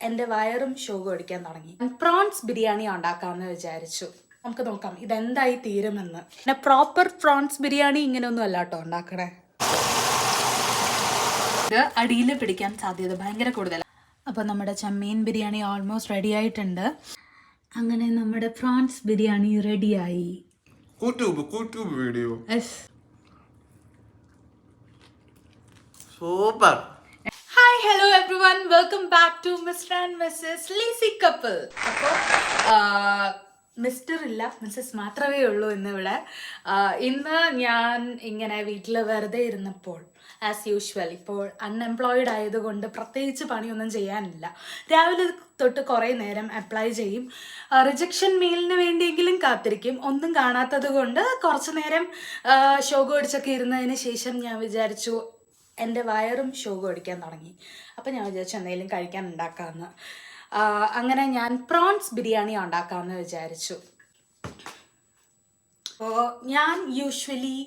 എൻ്റെ വയറും ഷോഗും അടിക്കാൻ തുടങ്ങി. പ്രോൺസ് ബിരിയാണി ഉണ്ടാക്കാമെന്ന് വിചാരിച്ചു. നമുക്ക് നോക്കാം ഇതെന്തായി തീരുമെന്ന്. പിന്നെ പ്രോപ്പർ പ്രോൺസ് ബിരിയാണി ഇങ്ങനെയൊന്നും അല്ല കേട്ടോ ഉണ്ടാക്കണേ. ഇത് അടിയിൽ പിടിക്കാൻ സാധ്യത ഭയങ്കര കൂടുതലാണ്. അപ്പോൾ നമ്മുടെ ചെമ്മീൻ ബിരിയാണി ഓൾമോസ്റ്റ് റെഡി ആയിട്ടുണ്ട്. അങ്ങനെ നമ്മുടെ പ്രോൺസ് ബിരിയാണി റെഡിയായി. Video super. Hi hello everyone, welcome back to Mr and Mrs lazy couple. അപ്പോൾ മിസ്റ്റർ ഇല്ല, മിസ്സസ് മാത്രമേ ഉള്ളൂ ഇന്നിവിടെ. ഇന്ന് ഞാൻ ഇങ്ങനെ വീട്ടിൽ വെറുതെ ഇരുന്നപ്പോൾ ആസ് യൂഷ്വൽ ഇപ്പോൾ അൺഎംപ്ലോയിഡ് ആയതുകൊണ്ട് പ്രത്യേകിച്ച് പണിയൊന്നും ചെയ്യാനില്ല. രാവിലെ തൊട്ട് കുറേ നേരം അപ്ലൈ ചെയ്യും, റിജക്ഷൻ മെയിലിന് വേണ്ടിയെങ്കിലും കാത്തിരിക്കും. ഒന്നും കാണാത്തത് കൊണ്ട് കുറച്ച് നേരം ഷോഗോ അടിച്ചൊക്കെ ഇരുന്നതിന് ശേഷം ഞാൻ വിചാരിച്ചു എൻ്റെ വയറും ഷോഗോ അടിക്കാൻ തുടങ്ങി. അപ്പം ഞാൻ വിചാരിച്ചു എന്തെങ്കിലും കഴിക്കാൻ ഉണ്ടാക്കാമെന്ന്. അങ്ങനെ ഞാൻ പ്രോൺസ് ബിരിയാണി ഉണ്ടാക്കാമെന്ന് വിചാരിച്ചു. അപ്പോൾ ഞാൻ യൂഷ്വലി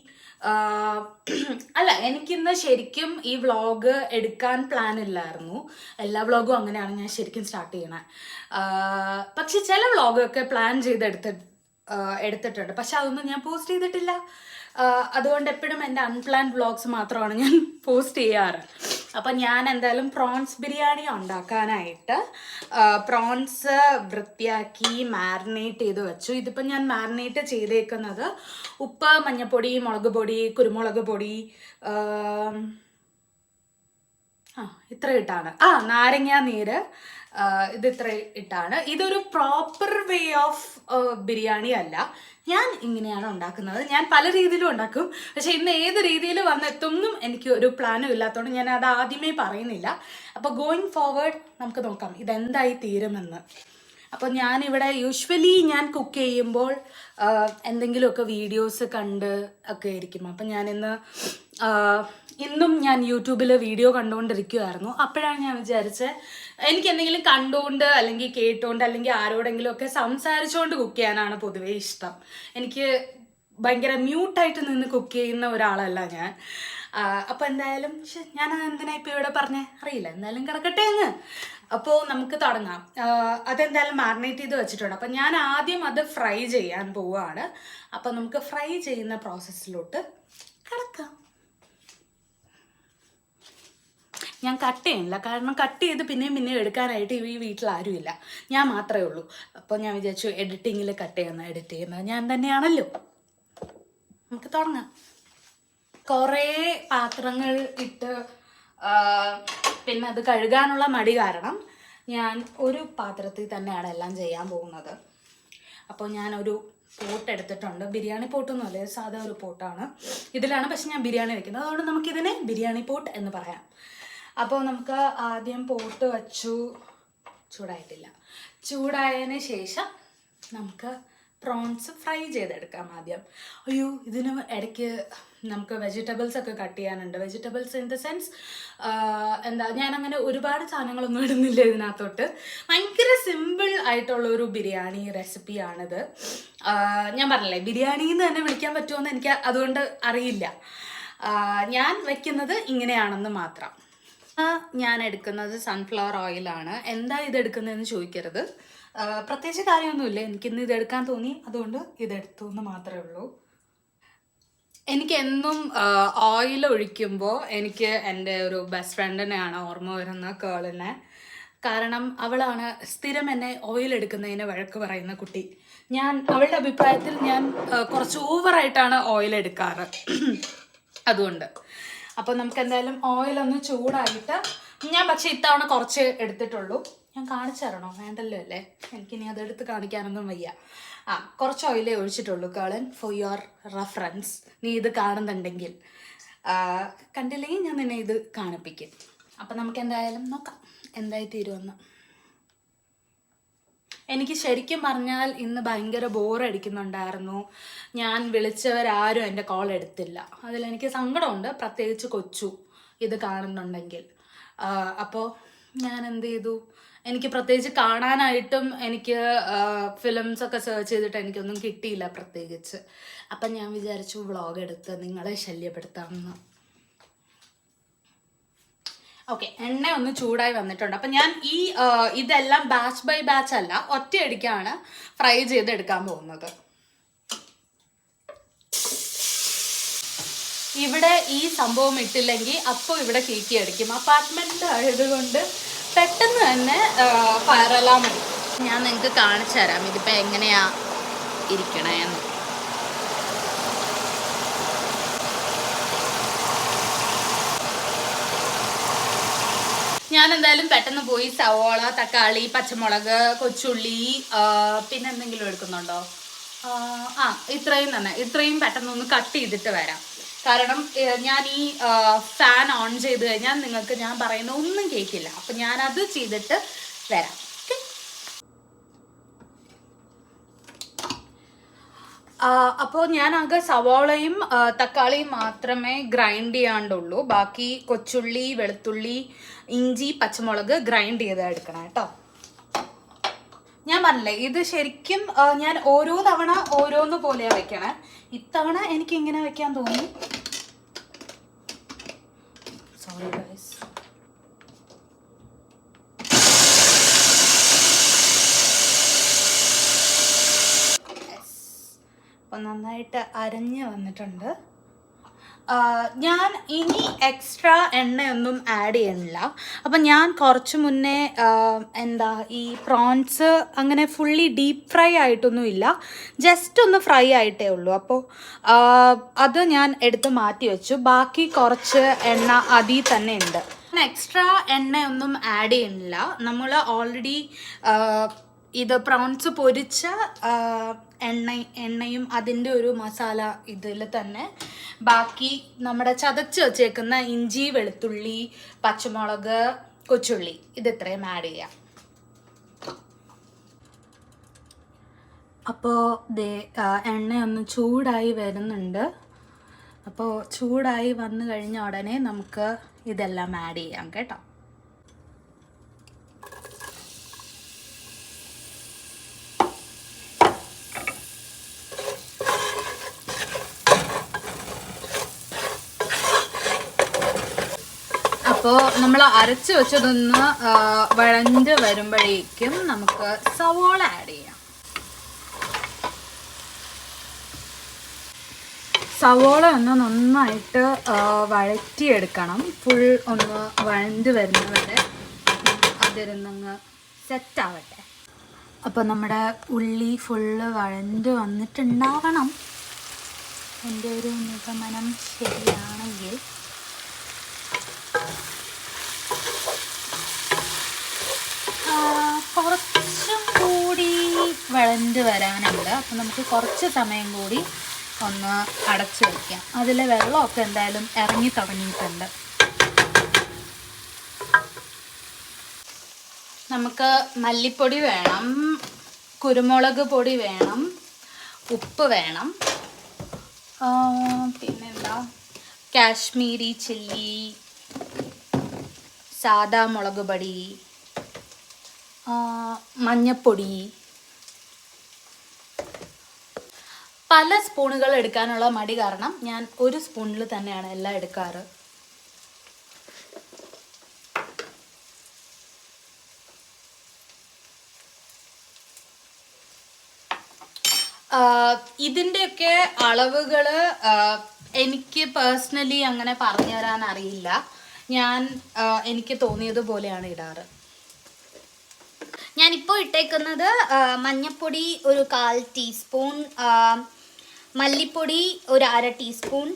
എനിക്കിന്ന് ശരിക്കും ഈ വ്ളോഗ് എടുക്കാൻ പ്ലാൻ ഇല്ലായിരുന്നു. എല്ലാ വ്ളോഗും അങ്ങനെയാണ് ഞാൻ ശരിക്കും സ്റ്റാർട്ട് ചെയ്യണേ. പക്ഷെ ചില വ്ളോഗൊക്കെ പ്ലാൻ ചെയ്ത് എടുത്തിട്ടുണ്ട്, പക്ഷെ അതൊന്നും ഞാൻ പോസ്റ്റ് ചെയ്തിട്ടില്ല. അതുകൊണ്ട് എപ്പോഴും എൻ്റെ അൺപ്ലാൻഡ് വ്ളോഗ്സ് മാത്രമാണ് ഞാൻ പോസ്റ്റ് ചെയ്യാറ്. അപ്പം ഞാൻ എന്തായാലും പ്രോൺസ് ബിരിയാണി ഉണ്ടാക്കാനായിട്ട് പ്രോൺസ് വൃത്തിയാക്കി മാരിനേറ്റ് ചെയ്ത് വെച്ചു. ഇതിപ്പം ഞാൻ മാരിനേറ്റ് ചെയ്തേക്കുന്നത് ഉപ്പ്, മഞ്ഞൾപ്പൊടി, മുളക് പൊടി, കുരുമുളക് പൊടി, ഇത്ര ഇട്ടാണ്. നാരങ്ങ നീര്, ഇത് ഇത്ര ഇട്ടാണ്. ഇതൊരു പ്രോപ്പർ വേ ഓഫ് ബിരിയാണി അല്ല. ഞാൻ ഇങ്ങനെയാണ് ഉണ്ടാക്കുന്നത്. ഞാൻ പല രീതിയിലും ഉണ്ടാക്കും, പക്ഷെ ഇന്ന് ഏത് രീതിയിൽ വന്നെത്തുമെന്നും എനിക്ക് ഒരു പ്ലാനും ഇല്ലാത്തതുകൊണ്ട് ഞാൻ അത് ആദ്യമേ പറയുന്നില്ല. അപ്പോൾ ഗോയിങ് ഫോർവേഡ് നമുക്ക് നോക്കാം ഇതെന്തായി തീരുമെന്ന്. അപ്പോൾ ഞാനിവിടെ യൂഷ്വലി ഞാൻ കുക്ക് ചെയ്യുമ്പോൾ എന്തെങ്കിലുമൊക്കെ വീഡിയോസ് കണ്ട് ഒക്കെ ആയിരിക്കും. അപ്പം ഇന്നും ഞാൻ യൂട്യൂബിൽ വീഡിയോ കണ്ടുകൊണ്ടിരിക്കുമായിരുന്നു. അപ്പോഴാണ് ഞാൻ വിചാരിച്ചത് എനിക്ക് എന്തെങ്കിലും കണ്ടുകൊണ്ട് അല്ലെങ്കിൽ കേട്ടുകൊണ്ട് അല്ലെങ്കിൽ ആരോടെങ്കിലും ഒക്കെ സംസാരിച്ചുകൊണ്ട് കുക്ക് ചെയ്യാനാണ് പൊതുവേ ഇഷ്ടം. എനിക്ക് ഭയങ്കര മ്യൂട്ടായിട്ട് നിന്ന് കുക്ക് ചെയ്യുന്ന ഒരാളല്ല ഞാൻ. അപ്പോൾ എന്തായാലും ഞാൻ എന്തിനാ ഇപ്പോൾ ഇവിടെ പറഞ്ഞേ അറിയില്ല, എന്തായാലും കിടക്കട്ടെ അങ്ങ്. അപ്പോൾ നമുക്ക് തുടങ്ങാം. അതെന്തായാലും മാരിനേറ്റ് ചെയ്ത് വെച്ചിട്ടുണ്ട്. അപ്പം ഞാൻ ആദ്യം അത് ഫ്രൈ ചെയ്യാൻ പോവുകയാണ്. അപ്പം നമുക്ക് ഫ്രൈ ചെയ്യുന്ന പ്രോസസ്സിലോട്ട് കിടക്കാം. ഞാൻ കട്ട് ചെയ്യില്ല, കാരണം കട്ട് ചെയ്ത് പിന്നെയും എടുക്കാനായിട്ട് ഈ വീട്ടിൽ ആരുമില്ല, ഞാൻ മാത്രമേ ഉള്ളൂ. അപ്പോൾ ഞാൻ വിചാരിച്ചു എഡിറ്റിങ്ങിൽ എഡിറ്റ് ചെയ്യുന്നത് ഞാൻ തന്നെയാണല്ലോ. നമുക്ക് തുടങ്ങാം. കുറേ പാത്രങ്ങൾ ഇട്ട് പിന്നെ അത് കഴുകാനുള്ള മടി കാരണം ഞാൻ ഒരു പാത്രത്തിൽ തന്നെയാണ് എല്ലാം ചെയ്യാൻ പോകുന്നത്. അപ്പോൾ ഞാനൊരു പോട്ട് എടുത്തിട്ടുണ്ട്. ബിരിയാണി പോട്ടൊന്നുമല്ല, സാധാ ഒരു പോട്ടാണ്. ഇതിലാണ് പക്ഷെ ഞാൻ ബിരിയാണി വയ്ക്കുന്നത്, അതുകൊണ്ട് നമുക്കിതിനെ ബിരിയാണി പോട്ട് എന്ന് പറയാം. അപ്പോൾ നമുക്ക് ആദ്യം പോട്ട് വച്ചു. ചൂടായതിന് ശേഷം നമുക്ക് പ്രോൺസ് ഫ്രൈ ചെയ്തെടുക്കാം ആദ്യം. അയ്യോ, ഇതിന് ഇടയ്ക്ക് നമുക്ക് വെജിറ്റബിൾസ് ഒക്കെ കട്ട് ചെയ്യാനുണ്ട്. വെജിറ്റബിൾസ് ഇൻ ദ സെൻസ് ഞാനങ്ങനെ ഒരുപാട് സാധനങ്ങളൊന്നും ഇടുന്നില്ല ഇതിനകത്തോട്ട്. ഭയങ്കര സിമ്പിൾ ആയിട്ടുള്ളൊരു ബിരിയാണി റെസിപ്പിയാണിത്. ഞാൻ പറഞ്ഞില്ലേ, ബിരിയാണി എന്ന് തന്നെ വിളിക്കാൻ പറ്റുമോയെന്ന് എനിക്ക് അതുകൊണ്ട് അറിയില്ല. ഞാൻ വയ്ക്കുന്നത് ഇങ്ങനെയാണെന്ന് മാത്രം. ഞാൻ എടുക്കുന്നത് സൺഫ്ലവർ ഓയിലാണ്. എന്താ ഇതെടുക്കുന്നതെന്ന് ചോദിക്കരുത്, പ്രത്യേകിച്ച് കാര്യമൊന്നുമില്ല. എനിക്കിന്ന് ഇതെടുക്കാൻ തോന്നി, അതുകൊണ്ട് ഇതെടുത്തു എന്ന് മാത്രമേ ഉള്ളൂ. എനിക്കെന്നും ഓയിൽ ഒഴിക്കുമ്പോൾ എനിക്ക് എൻ്റെ ഒരു ബെസ്റ്റ് ഫ്രണ്ടിനെയാണ് ഓർമ്മ വരുന്ന, കേളിനെ. കാരണം അവളാണ് സ്ഥിരം എന്നെ ഓയിൽ എടുക്കുന്നതിന് വഴക്ക് പറയുന്ന കുട്ടി. അവളുടെ അഭിപ്രായത്തിൽ ഞാൻ കുറച്ച് ഓവറായിട്ടാണ് ഓയിൽ എടുക്കാറ്. അതുകൊണ്ട് അപ്പോൾ നമുക്ക് എന്തായാലും ഓയിലൊന്ന് ചൂടായിട്ട്, ഞാൻ പക്ഷേ ഇത്തവണ കുറച്ച് എടുത്തിട്ടുള്ളൂ. ഞാൻ കാണിച്ചു തരണോ? വേണ്ടല്ലോ അല്ലേ, എനിക്കിനി അതെടുത്ത് കാണിക്കാനൊന്നും വയ്യ. കുറച്ച് ഓയിലേ ഒഴിച്ചിട്ടുള്ളൂ കേളൻ, ഫോർ യുവർ റെഫറൻസ്. നീ ഇത് കാണുന്നുണ്ടെങ്കിൽ, കണ്ടില്ലെങ്കിൽ ഞാൻ നിന്നെ ഇത് കാണിപ്പിക്കും. അപ്പം നമുക്ക് എന്തായാലും നോക്കാം എന്തായി തീരുമെന്ന്. എനിക്ക് ശരിക്കും പറഞ്ഞാൽ ഇന്ന് ഭയങ്കര ബോറടിക്കുന്നുണ്ടായിരുന്നു. ഞാൻ വിളിച്ചവരാരും എൻ്റെ കോൾ എടുത്തില്ല. അതിലെനിക്ക് സങ്കടമുണ്ട്, പ്രത്യേകിച്ച് കൊച്ചു ഇത് കാണുന്നുണ്ടെങ്കിൽ. അപ്പോൾ ഞാൻ എന്ത് ചെയ്തു, എനിക്ക് പ്രത്യേകിച്ച് കാണാനായിട്ടും എനിക്ക് ഫിലിംസൊക്കെ സെർച്ച് ചെയ്തിട്ട് എനിക്കൊന്നും കിട്ടിയില്ല പ്രത്യേകിച്ച്. അപ്പം ഞാൻ വിചാരിച്ചു വ്ളോഗ് എടുത്ത് നിങ്ങളെ ശല്യപ്പെടുത്താമെന്ന്. ഓക്കെ, എണ്ണ ഒന്ന് ചൂടായി വന്നിട്ടുണ്ട്. അപ്പം ഞാൻ ഇതെല്ലാം ബാച്ച് ബൈ ബാച്ച് അല്ല, ഒറ്റയടിക്കാണ് ഫ്രൈ ചെയ്തെടുക്കാൻ പോകുന്നത്. ഇവിടെ ഈ സംഭവം ഇട്ടില്ലെങ്കിൽ അപ്പോൾ ഇവിടെ കേക്ക് അടിക്കും. അപ്പാർട്ട്മെൻറ്റ് ആയതുകൊണ്ട് പെട്ടെന്ന് തന്നെ ഫയർ അലാം അടിക്കും. ഞാൻ നിങ്ങൾക്ക് കാണിച്ചു തരാം ഇതിപ്പോൾ എങ്ങനെയാ ഇരിക്കണേന്ന്. ഞാൻ എന്തായാലും പെട്ടെന്ന് പോയി സവോള, തക്കാളി, പച്ചമുളക്, കൊച്ചുള്ളി, പിന്നെ എന്തെങ്കിലും എടുക്കുന്നുണ്ടോ? ഇത്രയും പെട്ടെന്നൊന്ന് കട്ട് ചെയ്തിട്ട് വരാം. കാരണം ഞാൻ ഈ ഫാൻ ഓൺ ചെയ്ത് കഴിഞ്ഞാൽ നിങ്ങൾക്ക് ഞാൻ പറയുന്ന ഒന്നും കേൾക്കില്ല. അപ്പം ഞാനത് ചെയ്തിട്ട് വരാം. അപ്പോൾ ഞാനാകെ സവാളയും തക്കാളിയും മാത്രമേ ഗ്രൈൻഡ് ചെയ്യാണ്ടുള്ളൂ. ബാക്കി കൊച്ചുള്ളി, വെളുത്തുള്ളി, ഇഞ്ചി, പച്ചമുളക് ഗ്രൈൻഡ് ചെയ്ത് എടുക്കണം കേട്ടോ. ഞാൻ പറഞ്ഞില്ലേ, ഇത് ശരിക്കും ഞാൻ ഓരോ തവണ ഓരോന്ന് പോലെയാണ് വെക്കണേ. ഇത്തവണ എനിക്ക് ഇങ്ങനെ വെക്കാൻ തോന്നി. Sorry guys. അപ്പം നന്നായിട്ട് അരഞ്ഞ് വന്നിട്ടുണ്ട്. ഞാൻ ഇനി എക്സ്ട്രാ എണ്ണയൊന്നും ആഡ് ചെയ്യണില്ല. അപ്പം ഞാൻ കുറച്ച് മുന്നേ ഈ പ്രോൺസ് അങ്ങനെ ഫുള്ളി ഡീപ്പ് ഫ്രൈ ആയിട്ടൊന്നും ഇല്ല, ജസ്റ്റ് ഒന്ന് ഫ്രൈ ആയിട്ടേ ഉള്ളൂ. അപ്പോൾ അത് ഞാൻ എടുത്ത് മാറ്റി വെച്ചു. ബാക്കി കുറച്ച് എണ്ണ അതിൽ തന്നെ ഉണ്ട്. എക്സ്ട്രാ എണ്ണയൊന്നും ആഡ് ചെയ്യണില്ല. നമ്മൾ ഓൾറെഡി ഇത് പ്രോൺസ് പൊരിച്ച എണ്ണയും അതിൻ്റെ ഒരു മസാല ഇതിൽ തന്നെ. ബാക്കി നമ്മുടെ ചതച്ച് വെച്ചേക്കുന്ന ഇഞ്ചി, വെളുത്തുള്ളി, പച്ചമുളക്, കൊച്ചുള്ളി ഇത് ഇത്രയും ആഡ് ചെയ്യാം. അപ്പോൾ എണ്ണയൊന്ന് ചൂടായി വരുന്നുണ്ട്. അപ്പോൾ ചൂടായി വന്നു കഴിഞ്ഞ ഉടനെ നമുക്ക് ഇതെല്ലാം ആഡ് ചെയ്യാം കേട്ടോ. അപ്പോൾ നമ്മൾ അരച്ച് വെച്ചതൊന്ന് വഴഞ്ഞ് വരുമ്പോഴേക്കും നമുക്ക് സവോള ആഡ് ചെയ്യാം. സവോള ഒന്ന് നന്നായിട്ട് വഴറ്റിയെടുക്കണം. ഫുൾ ഒന്ന് വഴഞ്ഞ് വരുന്നവരെ അതിരുന്നങ്ങ് സെറ്റാവട്ടെ. അപ്പോൾ നമ്മുടെ ഉള്ളി ഫുള്ള് വഴഞ്ഞ് വന്നിട്ടുണ്ടാവണം, എൻ്റെ ഒരു നിഗമനം ശരിയാണെങ്കിൽ. കുറച്ചും കൂടി വഴഞ്ഞ് വരാനുണ്ട്. അപ്പം നമുക്ക് കുറച്ച് സമയം കൂടി ഒന്ന് അടച്ച് വയ്ക്കാം. അതിലെ വെള്ളമൊക്കെ എന്തായാലും ഇറങ്ങി തുടങ്ങിയിട്ടുണ്ട്. നമുക്ക് മല്ലിപ്പൊടി വേണം, കുരുമുളക് പൊടി വേണം, ഉപ്പ് വേണം, പിന്നെന്താ കാശ്മീരി ചില്ലി, സാദാ മുളക് പൊടി, മഞ്ഞപ്പൊടി. പല സ്പൂണുകൾ എടുക്കാനുള്ള മടി കാരണം ഞാൻ ഒരു സ്പൂണിൽ തന്നെയാണ് എല്ലാം എടുക്കാറ്. ഇതിൻ്റെയൊക്കെ അളവുകൾ എനിക്ക് പേഴ്സണലി അങ്ങനെ പറഞ്ഞു തരാൻ അറിയില്ല. എനിക്ക് തോന്നിയതുപോലെയാണ് ഇടാറ്. ഞാനിപ്പോൾ ഇട്ടേക്കുന്നത് മഞ്ഞൾപ്പൊടി ഒരു 1/4 ടീസ്പൂൺ, മല്ലിപ്പൊടി ഒരു 1/2 ടീസ്പൂൺ,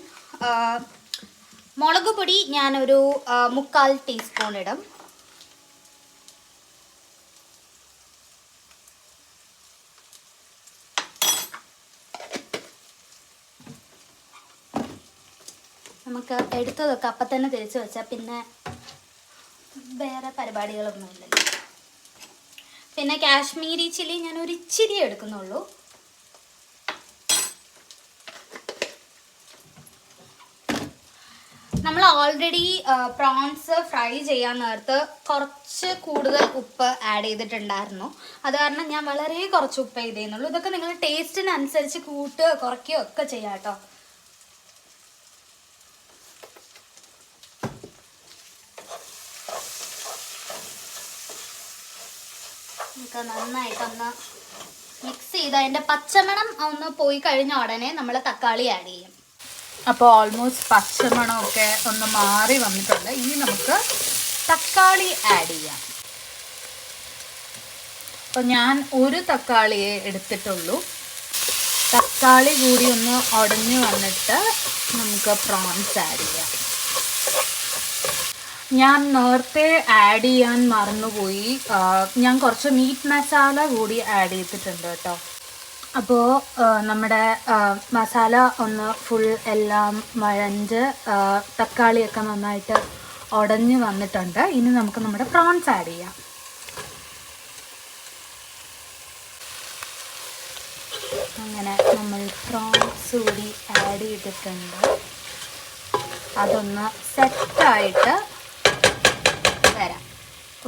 മുളക് പൊടി ഞാനൊരു 3/4 ടീസ്പൂൺ ഇടും. നമുക്ക് എടുത്തതൊക്കെ അപ്പം തന്നെ തിരിച്ച് വെച്ചാൽ പിന്നെ വേറെ പരിപാടികളൊന്നുമില്ലല്ലോ. പിന്നെ കാശ്മീരി ചില്ലി ഞാൻ ഒരു ഇച്ചിരി എടുക്കുന്നുള്ളൂ. നമ്മൾ ഓൾറെഡി പ്രോൺസ് ഫ്രൈ ചെയ്യാൻ നേരത്ത് കുറച്ച് കൂടുതൽ ഉപ്പ് ആഡ് ചെയ്തിട്ടുണ്ടായിരുന്നു. അത് കാരണം ഞാൻ വളരെ കുറച്ച് ഉപ്പ് ചെയ്തേന്നുള്ളൂ. ഇതൊക്കെ നിങ്ങൾ ടേസ്റ്റിനനുസരിച്ച് കൂട്ടുകയോ കുറയ്ക്കുകയോ ഒക്കെ ചെയ്യാം കേട്ടോ. നമുക്ക് നന്നായിട്ടൊന്ന് മിക്സ് ചെയ്ത് അതിൻ്റെ പച്ചമണം ഒന്ന് പോയി കഴിഞ്ഞ ഉടനെ നമ്മൾ തക്കാളി ആഡ് ചെയ്യും. അപ്പോൾ ഓൾമോസ്റ്റ് പച്ചമണമൊക്കെ ഒന്ന് മാറി വന്നിട്ടുണ്ട്. ഇനി നമുക്ക് തക്കാളി ആഡ് ചെയ്യാം. അപ്പോൾ ഞാൻ ഒരു തക്കാളിയെ എടുത്തിട്ടുള്ളൂ. തക്കാളി കൂടി ഒന്ന് ഉടഞ്ഞു വന്നിട്ട് നമുക്ക് പ്രോൺസ് ആഡ് ചെയ്യാം. ഞാൻ നേരത്തെ ആഡ് ചെയ്യാൻ മറന്നുപോയി, ഞാൻ കുറച്ച് മീറ്റ് മസാല കൂടി ആഡ് ചെയ്തിട്ടുണ്ട് കേട്ടോ. അപ്പോൾ നമ്മുടെ മസാല ഒന്ന് ഫുൾ എല്ലാം വഴഞ്ഞ് തക്കാളിയൊക്കെ നന്നായിട്ട് ഉടഞ്ഞ് വന്നിട്ടുണ്ട്. ഇനി നമുക്ക് നമ്മുടെ പ്രോൺസ് ആഡ് ചെയ്യാം. അങ്ങനെ നമ്മൾ പ്രോൺസ് കൂടി ആഡ് ചെയ്തിട്ടുണ്ട്. അതൊന്ന് സെറ്റായിട്ട് വരാം.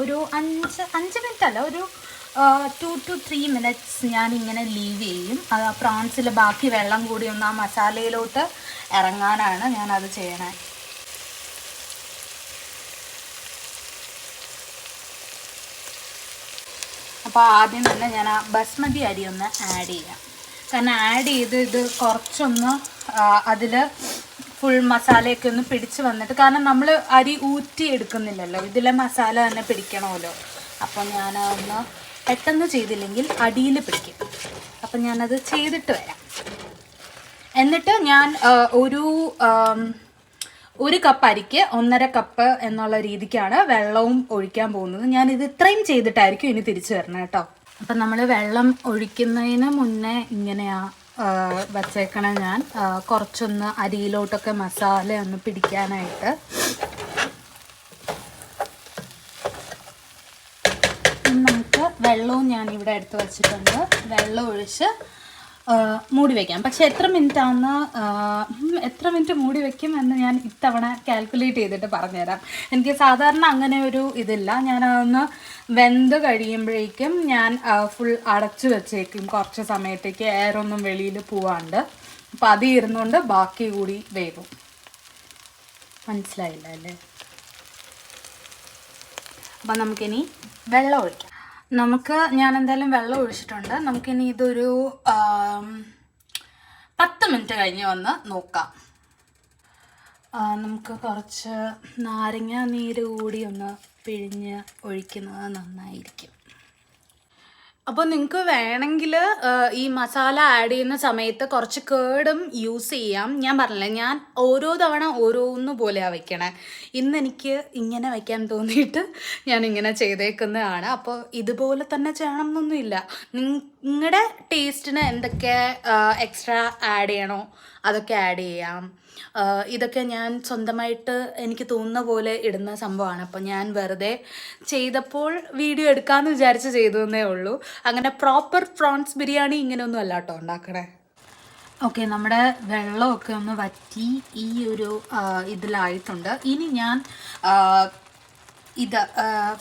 ഒരു 5 മിനിറ്റ് അല്ല, ഒരു 2 to 3 minutes ഞാനിങ്ങനെ ലീവ് ചെയ്യും. അത് ആ പ്രോൺസിൽ ബാക്കി വെള്ളം കൂടി ഒന്ന് ആ മസാലയിലോട്ട് ഇറങ്ങാനാണ് ഞാനത് ചെയ്യണേ. അപ്പോൾ ആദ്യം തന്നെ ഞാൻ ആ ബസ്മതി അരി ഒന്ന് ആഡ് ചെയ്യാം. കാരണം ആഡ് ചെയ്ത് ഇത് കുറച്ചൊന്ന് അതിൽ ഫുൾ മസാലയൊക്കെ ഒന്ന് പിടിച്ച് വന്നിട്ട്, കാരണം നമ്മൾ അരി ഊറ്റി എടുക്കുന്നില്ലല്ലോ, ഇതിലെ മസാല തന്നെ പിടിക്കണമല്ലോ. അപ്പോൾ ഞാൻ ഒന്ന് പെട്ടെന്ന് ചെയ്തില്ലെങ്കിൽ അടിയിൽ പിടിക്കും. അപ്പം ഞാനത് ചെയ്തിട്ട് വരാം. എന്നിട്ട് ഞാൻ ഒരു കപ്പ് അരിക്ക് 1.5 കപ്പ് എന്നുള്ള രീതിക്കാണ് വെള്ളവും ഒഴിക്കാൻ പോകുന്നത്. ഞാനിത് ഇത്രയും ചെയ്തിട്ടായിരിക്കും ഇനി തിരിച്ചു വരണം കേട്ടോ. അപ്പം നമ്മൾ വെള്ളം ഒഴിക്കുന്നതിന് മുന്നേ ഇങ്ങനെയാണ് വച്ചേക്കണം. ഞാൻ കുറച്ചൊന്ന് അരിയിലോട്ടൊക്കെ മസാല ഒന്ന് പിടിക്കാനായിട്ട്. നമുക്ക് വെള്ളവും ഞാനിവിടെ എടുത്ത് വച്ചിട്ടുണ്ട്. വെള്ളം ഒഴിച്ച് മൂടി വയ്ക്കാം. പക്ഷെ എത്ര മിനിറ്റ് മൂടി വയ്ക്കും എന്ന് ഞാൻ ഇത്തവണ കാൽക്കുലേറ്റ് ചെയ്തിട്ട് പറഞ്ഞുതരാം. എനിക്ക് സാധാരണ അങ്ങനെ ഒരു ഇതില്ല. ഞാനതൊന്ന് വെന്ത് കഴിയുമ്പോഴേക്കും ഞാൻ ഫുൾ അടച്ചു വെച്ചേക്കും കുറച്ച് സമയത്തേക്ക്, എയറൊന്നും വെളിയിൽ പോവാണ്ട്. അപ്പോൾ അത് ഇരുന്നുകൊണ്ട് ബാക്കി കൂടി വേവും. മനസ്സിലായില്ല അല്ലേ? അപ്പം നമുക്കിനി വെള്ളം ഒഴിക്കാം. ഞാൻ എന്തായാലും വെള്ളം ഒഴിച്ചിട്ടുണ്ട്. നമുക്കിനി ഇതൊരു 10 മിനിറ്റ് കഴിഞ്ഞ് വന്ന് നോക്കാം. നമുക്ക് കുറച്ച് നാരങ്ങ നീര് കൂടി ഒന്ന് പിഴിഞ്ഞ് ഒഴിക്കുന്നത് നന്നായിരിക്കും. അപ്പോൾ നിങ്ങൾക്ക് വേണമെങ്കിൽ ഈ മസാല ആഡ് ചെയ്യുന്ന സമയത്ത് കുറച്ച് കേടും യൂസ് ചെയ്യാം. ഞാൻ പറഞ്ഞില്ലേ, ഞാൻ ഓരോ തവണ ഓരോന്ന് പോലെയാണ് വയ്ക്കണേ. ഇന്നെനിക്ക് ഇങ്ങനെ വയ്ക്കാൻ തോന്നിയിട്ട് ഞാൻ ഇങ്ങനെ ചെയ്തേക്കുന്നതാണ്. അപ്പോൾ ഇതുപോലെ തന്നെ ചെയ്യണം എന്നൊന്നുമില്ല. നിങ്ങളുടെ ടേസ്റ്റിന് എന്തൊക്കെ എക്സ്ട്രാ ആഡ് ചെയ്യണോ അതൊക്കെ ആഡ് ചെയ്യാം. ഇതൊക്കെ ഞാൻ സ്വന്തമായിട്ട് എനിക്ക് തോന്നുന്ന പോലെ ഇടുന്ന സംഭവമാണ്. അപ്പോൾ ഞാൻ വെറുതെ ചെയ്തപ്പോൾ വീഡിയോ എടുക്കാമെന്ന് വിചാരിച്ച് ചെയ്തു എന്നേ ഉള്ളൂ. അങ്ങനെ പ്രോപ്പർ പ്രോൺസ് ബിരിയാണി ഇങ്ങനെയൊന്നും അല്ല കേട്ടോ ഉണ്ടാക്കണേ. ഓക്കെ, നമ്മുടെ വെള്ളമൊക്കെ ഒന്ന് വറ്റി ഈ ഒരു ഇതിലായിട്ടുണ്ട്. ഇനി ഞാൻ ഇത്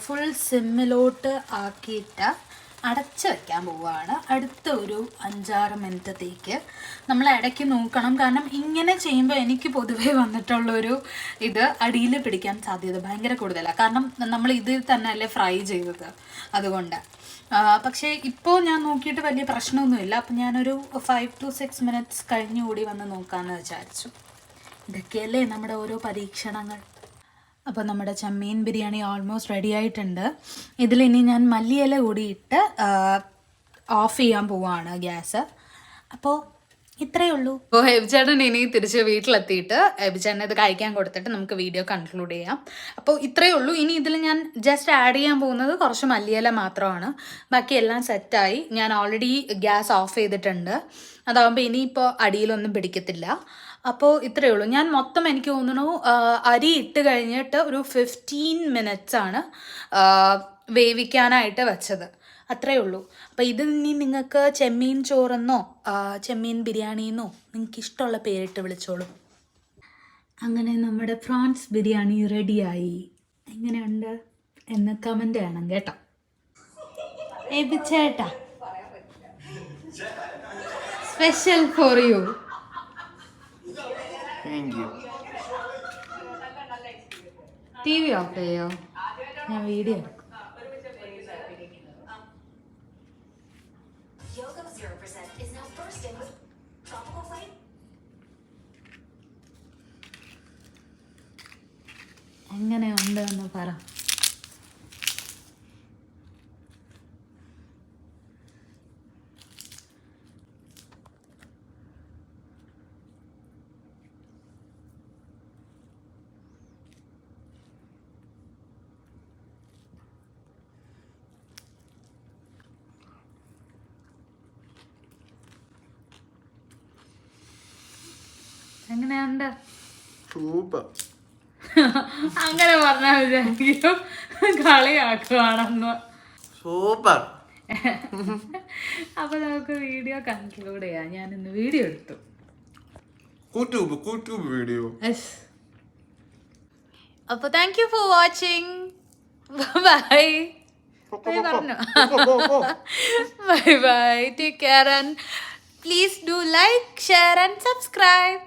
ഫുൾ സിമ്മിലോട്ട് ആക്കിയിട്ട് അടച്ച് വയ്ക്കാൻ പോവുകയാണ്. അടുത്ത ഒരു 5-6 മിനിറ്റത്തേക്ക് നമ്മൾ ഇടയ്ക്ക് നോക്കണം. കാരണം ഇങ്ങനെ ചെയ്യുമ്പോൾ എനിക്ക് പൊതുവേ വന്നിട്ടുള്ളൊരു ഇത് അടിയിൽ പിടിക്കാൻ സാധ്യത ഭയങ്കര കൂടുതലാണ്. കാരണം നമ്മൾ ഇതിൽ തന്നെ അല്ലേ ഫ്രൈ ചെയ്തത്, അതുകൊണ്ട്. പക്ഷേ ഇപ്പോൾ ഞാൻ നോക്കിയിട്ട് വലിയ പ്രശ്നമൊന്നുമില്ല. അപ്പം ഞാനൊരു 5 to 6 minutes കഴിഞ്ഞുകൂടി വന്ന് നോക്കാമെന്ന് വിചാരിച്ചു. ഇതൊക്കെയല്ലേ നമ്മുടെ ഓരോ പരീക്ഷണങ്ങൾ. അപ്പോൾ നമ്മുടെ ചെമ്മീൻ ബിരിയാണി ഓൾമോസ്റ്റ് റെഡി ആയിട്ടുണ്ട്. ഇതിലിനി ഞാൻ മല്ലിയില കൂടി ഇട്ട് ഓഫ് ചെയ്യാൻ പോവുകയാണ് ഗ്യാസ്. അപ്പോൾ ഇത്രയേ ഉള്ളൂ. അപ്പോൾ എബിചേട്ടൻ ഇനി തിരിച്ച് വീട്ടിലെത്തിയിട്ട് എബിചേട്ടൻ ഇത് കഴിക്കാൻ കൊടുത്തിട്ട് നമുക്ക് വീഡിയോ കൺക്ലൂഡ് ചെയ്യാം. അപ്പോൾ ഇത്രയേ ഉള്ളൂ. ഇനി ഇതിൽ ഞാൻ ജസ്റ്റ് ആഡ് ചെയ്യാൻ പോകുന്നത് കുറച്ച് മല്ലിയില മാത്രമാണ്. ബാക്കി എല്ലാം സെറ്റായി. ഞാൻ ഓൾറെഡി ഗ്യാസ് ഓഫ് ചെയ്തിട്ടുണ്ട്. അതാകുമ്പോൾ ഇനിയിപ്പോൾ അടിയിലൊന്നും പിടിക്കത്തില്ല. അപ്പോൾ ഇത്രയേ ഉള്ളൂ. ഞാൻ മൊത്തം എനിക്ക് തോന്നുന്നു അരി ഇട്ട് കഴിഞ്ഞിട്ട് ഒരു 15 minutes ആണ് വേവിക്കാനായിട്ട് വെച്ചത്. അത്രയേ ഉള്ളൂ. അപ്പോൾ ഇത് ഇനി നിങ്ങൾക്ക് ചെമ്മീൻ ചോറെന്നോ ചെമ്മീൻ ബിരിയാണിന്നോ നിങ്ങൾക്ക് ഇഷ്ടമുള്ള പേരിട്ട് വിളിച്ചോളൂ. അങ്ങനെ നമ്മുടെ പ്രോൺസ് ബിരിയാണി റെഡിയായി. എങ്ങനെയുണ്ട് എന്ന് കമൻറ്റ് ചെയ്യണം കേട്ടോ. ചേട്ടാ, special for you. TV of ചെയ്യോ? ഞാൻ വീഡിയോ എടുക്കും. എങ്ങനെയുണ്ട് എന്ന് പറ. എങ്ങനെയുണ്ട്? സൂപ്പർ. അങ്ങനെ പറഞ്ഞാൽ വിചാരിക്കും കളിയാക്കുവാണെന്ന്. സൂപ്പർ. അപ്പൊ നമുക്ക് വീഡിയോ കൺക്ലൂഡ് ചെയ്യാം. ഞാൻ ഇന്ന് വീഡിയോ എടുത്തു. കൂട്ടുകൂബ് വീഡിയോ. അപ്പൊ thank you for watching. Bye പറഞ്ഞു. Bye bye. Take care and please do like, share and subscribe.